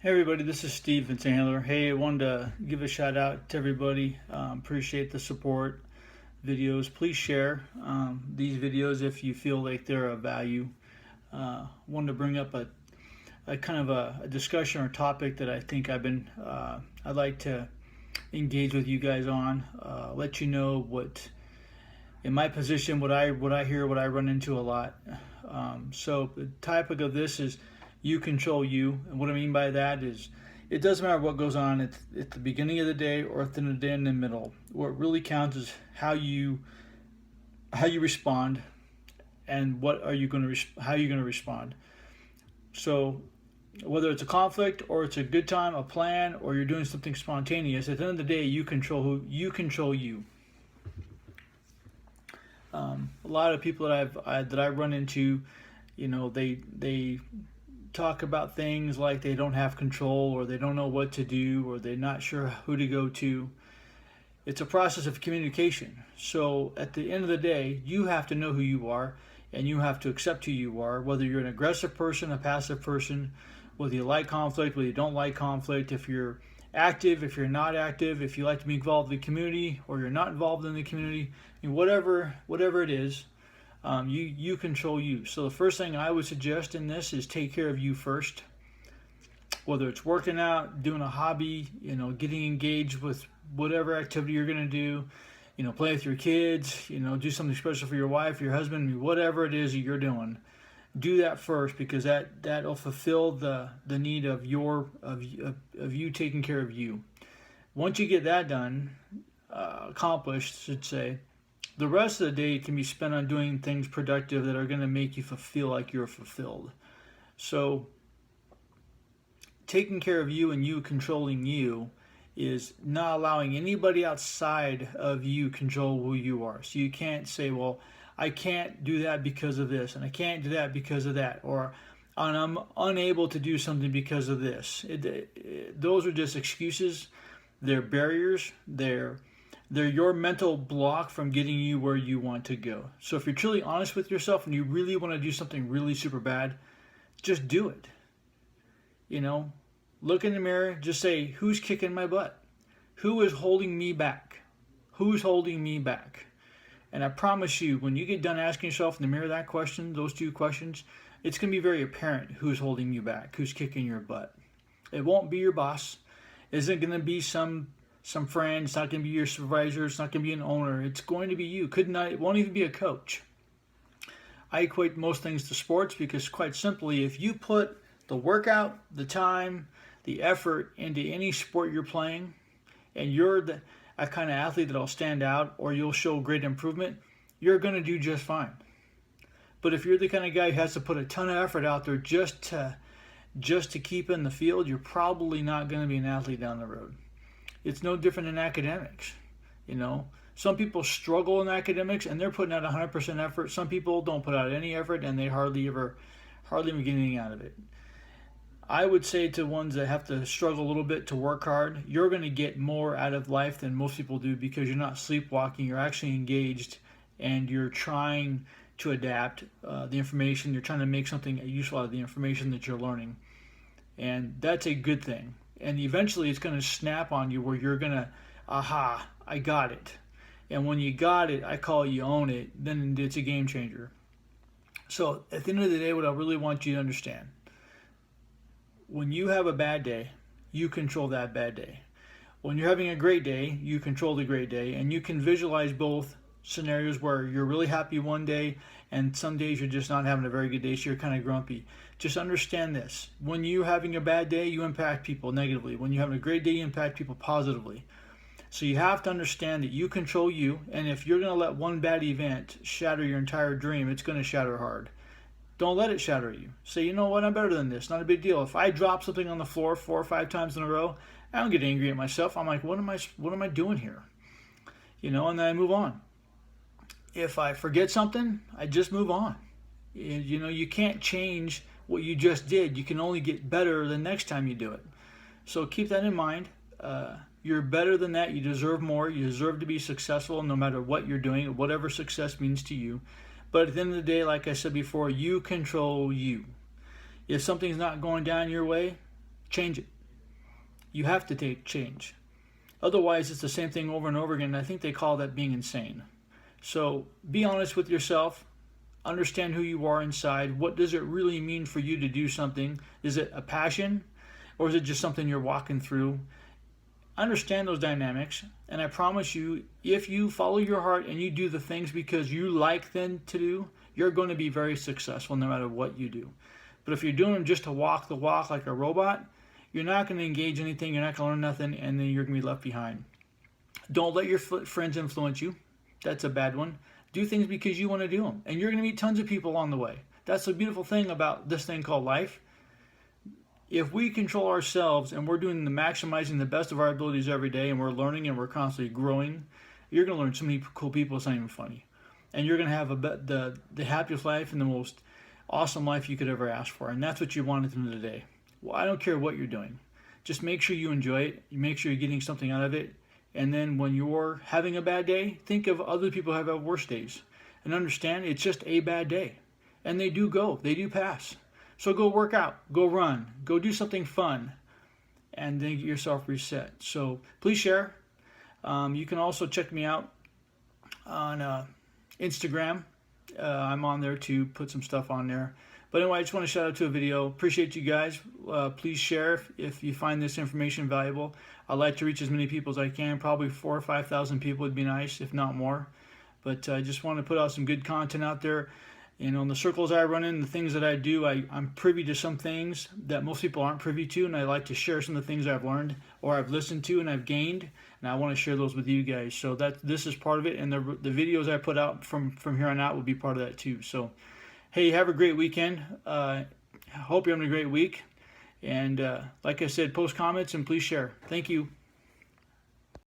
Hey everybody, this is Steve Vincent Handler. Hey, I wanted to give a shout out to everybody. Appreciate the support. Videos, please share these videos if you feel like they're of value. Wanted to bring up a kind of a discussion or topic that I think I'd like to engage with you guys on. Let you know what in my position, what I hear, what I run into a lot. So the topic of this is you control you, and what I mean by that is it doesn't matter what goes on at the beginning of the day or at the end of the day in the middle. What really counts is how you respond, and how you're going to respond. So whether it's a conflict or it's a good time, a plan, or you're doing something spontaneous, at the end of the day, you control you. A lot of people that I run into, they talk about things like they don't have control, or they don't know what to do, or they're not sure who to go to. It's a process of communication. So at the end of the day, you have to know who you are, and you have to accept who you are, whether you're an aggressive person, a passive person, whether you like conflict, whether you don't like conflict, if you're active, if you're not active, if you like to be involved in the community or you're not involved in the community. I mean, whatever it is, you control you. So the first thing I would suggest in this is take care of you first. Whether it's working out, doing a hobby, getting engaged with whatever activity you're going to do, play with your kids, do something special for your wife, your husband, whatever it is that you're doing. Do that first, because that'll fulfill the need of you taking care of you. Once you get that done, accomplished, should say, the rest of the day can be spent on doing things productive that are going to make you feel like you're fulfilled. So taking care of you and you controlling you is not allowing anybody outside of you control who you are. So you can't say, well, I can't do that because of this, and I can't do that because of that, or I'm unable to do something because of this. Those are just excuses. They're barriers. They're your mental block from getting you where you want to go. So if you're truly honest with yourself and you really want to do something really super bad, just do it. Look in the mirror, just say, who's kicking my butt? Who is holding me back? Who's holding me back? And I promise you, when you get done asking yourself in the mirror that question, those two questions, it's going to be very apparent who's holding you back, who's kicking your butt. It won't be your boss. It isn't going to be some friend. It's not going to be your supervisor. It's not going to be an owner. It's going to be you. It won't even be a coach. I equate most things to sports because, quite simply, if you put the workout, the time, the effort into any sport you're playing, and you're a kind of athlete that'll stand out or you'll show great improvement, you're going to do just fine. But if you're the kind of guy who has to put a ton of effort out there just to keep in the field, you're probably not going to be an athlete down the road. It's no different in academics. Some people struggle in academics and they're putting out 100% effort. Some people don't put out any effort and they hardly ever get anything out of it. I would say to ones that have to struggle a little bit to work hard, you're going to get more out of life than most people do, because you're not sleepwalking. You're actually engaged, and you're trying to adapt the information. You're trying to make something useful out of the information that you're learning, and that's a good thing. And eventually it's going to snap on you where you're going to, aha, I got it. And when you got it, I call you own it, then it's a game changer. So at the end of the day, what I really want you to understand, when you have a bad day, you control that bad day. When you're having a great day, you control the great day, and you can visualize both scenarios where you're really happy one day and some days you're just not having a very good day, so you're kind of grumpy. Just understand this. When you're having a bad day, you impact people negatively. When you're having a great day, you impact people positively. So you have to understand that you control you, and if you're going to let one bad event shatter your entire dream, it's going to shatter hard. Don't let it shatter you. Say, you know what, I'm better than this. Not a big deal. If I drop something on the floor 4 or 5 times in a row, I don't get angry at myself. I'm like, what am I doing here? And then I move on. If I forget something, I just move on. You can't change what you just did. You can only get better the next time you do it. So keep that in mind. You're better than that. You deserve more. You deserve to be successful no matter what you're doing, whatever success means to you. But at the end of the day, like I said before, you control you. If something's not going down your way, change it. You have to take change. Otherwise, it's the same thing over and over again. I think they call that being insane. So be honest with yourself. Understand who you are inside. What does it really mean for you to do something? Is it a passion, or is it just something you're walking through? Understand those dynamics, and I promise you, if you follow your heart and you do the things because you like them to do, you're going to be very successful no matter what you do. But if you're doing them just to walk the walk like a robot, you're not going to engage anything, you're not going to learn nothing, and then you're going to be left behind. Don't let your friends influence you. That's a bad one. Do things because you want to do them, and you're going to meet tons of people along the way. That's the beautiful thing about this thing called life. If we control ourselves and we're doing maximizing the best of our abilities every day, and we're learning and we're constantly growing, you're going to learn so many cool people, it's not even funny. And you're going to have the happiest life and the most awesome life you could ever ask for. And that's what you want at the end of the day. Well, I don't care what you're doing. Just make sure you enjoy it. You make sure you're getting something out of it. And then when you're having a bad day, think of other people who have worse days. And understand it's just a bad day. And they do pass. So go work out, go run, go do something fun, and then get yourself reset. So please share. You can also check me out on Instagram. I'm on there to put some stuff on there. But anyway, I just want to shout out to a video. Appreciate you guys. Please share if you find this information valuable. I'd like to reach as many people as I can. Probably 4,000 or 5,000 people would be nice, if not more. But I just want to put out some good content out there. You know, in the circles I run in, the things that I do, I'm privy to some things that most people aren't privy to, and I like to share some of the things I've learned or I've listened to and I've gained, and I want to share those with you guys. So this is part of it, and the videos I put out from here on out will be part of that too. So, hey, have a great weekend. Hope you're having a great week, and like I said, post comments and please share. Thank you.